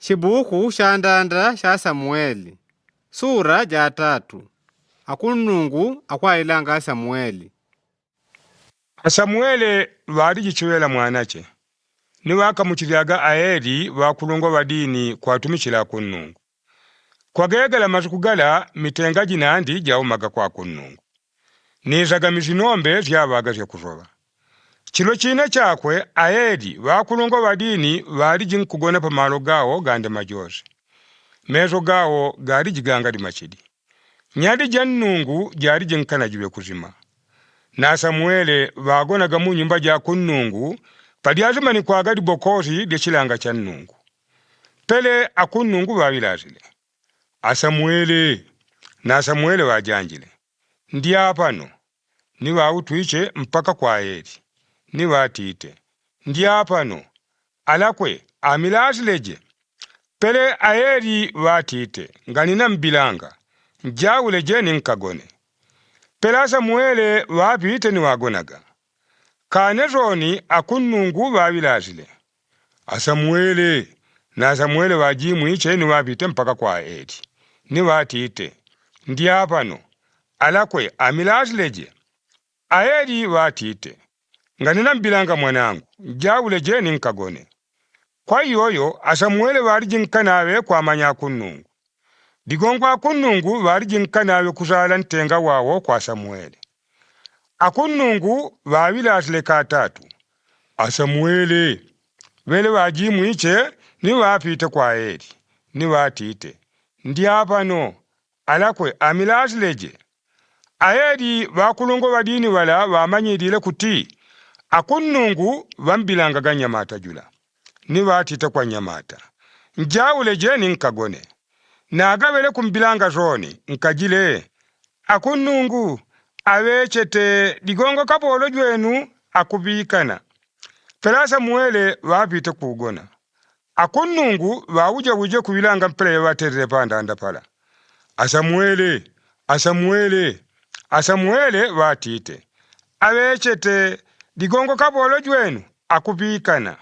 Shibuku sha ndanda sha Samueli. Sura ja 3. Akunungu akwailanga Samueli. Samueli wali jichiwela mwanache. Niwe akamuchilyaga Aeli wakulungwa wadini kwatumikila akunungu. Kwagegela mazuku gala mitenga jinandi jaumaga kwa akunungu. Nizaga mizinombe zyawaga zyakuzoba. Chilo china chakwe Aeli wakulungwa wadini wali jinkugona pa malo gawo gande majozi. Mezo gawo gali jiganga di machidi. Nyadi jannungu jari jinkana jiwe kuzima. Na Samueli wagonaga mu nyumba ja kunnungu padiazima ni kwagadi bokozi de chilanga cha nnungu. Pele akunnungu wawilazile. Samueli wajanjile. Ndiapano ni wautuiche mpaka kwa Aeli. Ni watite. Ndiapano alakwe amilazileje. Pele Aeli watite nganina mbilanga. Njawuleje ni nkagone. Pela Samueli wapite ni wagonaga. Kanezoni akunnungu wawilazile. Samueli wajimu iche ni wapite mpaka kwa Aeli. Ni watite. Ndiapano alakwe amilazileje. Aeli watite. Nganina mbilanga mwanangu. Njawuleje ni nkagone. Kwa yoyo Samueli walijinkanawe kwa manya akunnungu. Digongwa akunnungu wali jinkanawe kuzala ntenga wawo kwa Samueli. Akunnungu wawilazile katatu. Samueli wele wajimu iche ni wapite kwa Aeli. Ni watite. Ndiapano alakwe amilazileje. Aeli wakulungwa wadini wala wamanyidile kuti akunnungu wambilanga ganyamata jula. Ni watite kwa nyamata. Njawuleje ni nkagone. Nagawele kumbilanga zoni, nkajile. Akunnungu, awechete, digongo kapolo jwenu, akubikana. Pela Samueli wapite kugona. Akunnungu, wawuje kubilanga mpele watere panda pala. Samueli watite. Awechete, digongo kapolo jwenu, akubikana.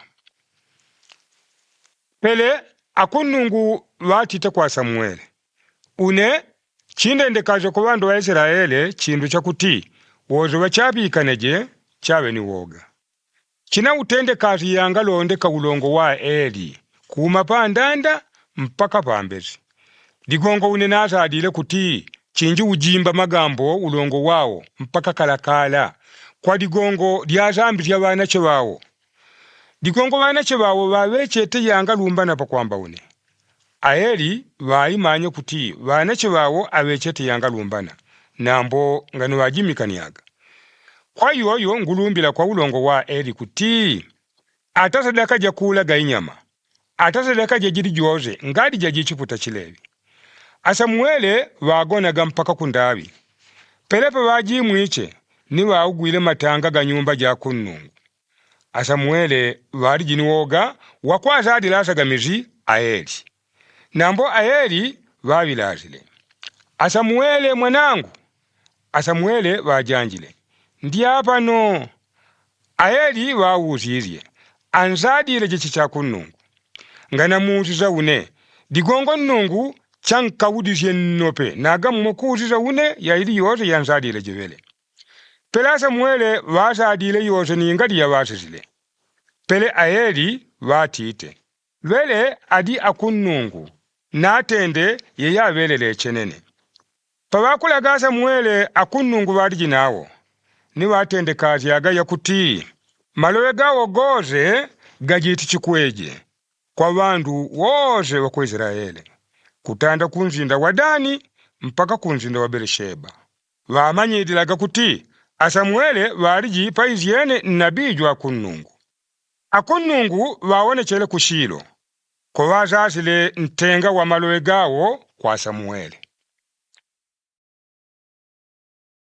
Pele, akunnungu watite kwa Samueli. Une, chindendekazo kwa wandu wa Israeli, chindu chakuti, wozo wachabikaneje, chawe ni woga. China utendekazi yanga londeka ulongo wa Eli, kuma pandanda, mpaka pambezi. Digongo une nasa adile kuti, chinji ujimba magambo ulongo wao, mpaka kalakala. Kwa digongo, diazambi ya wanache wao. Digongo wanache wao wawechete yanga lumbana pa kwamba une. Aeli waimanye kuti wanache wao awechete yanga lumbana. Nambo ngani wajimikaniaga. Kwa yoyo ngulumbila kwa ulongo wa Eli kuti atasadaka jakula gainyama. Atasadaka jajiri joze ngadi jajichiputa chilevi. Samueli wagonaga mpaka kundawi. Pelepe wajimu iche ni waugwile matanga ga nyumba ja kunnungu. Samueli wali jiniwoga wakwaza adilasa gamizi Aeli. Nambo Aeli wawilazile. Samueli mwanangu. Samueli wajanjile. Ndiapano Aeli wawuzirie. Anzadile jechicha kunnungu. Ngana muuziza une. Digongo nnungu chanka udizye nnope. Naga mmokuziza une ya ili yoze yanzadile jewele. Pela Samueli wazadile yoze ni ingadi ya wasizile. Pele Aeli watite. Wele adi akunnungu. Natende yeya wele lechenene. Pawakulaga Samueli akunnungu wadi jinawo. Ni watende kazi yaga ya kuti. Malowe gawo goze gajiti chikweje. Kwa wandu woze wa kwa Israeli. Kutanda kunzinda wa Dani mpaka kunzinda wa Beresheba. Wamanyidilaga kuti. Samueli wali paiziene nabiju akunnungu. Akunnungu wawonechele ku Shilo. Kwa wazazile ntenga wa malowe gawo kwa Samueli.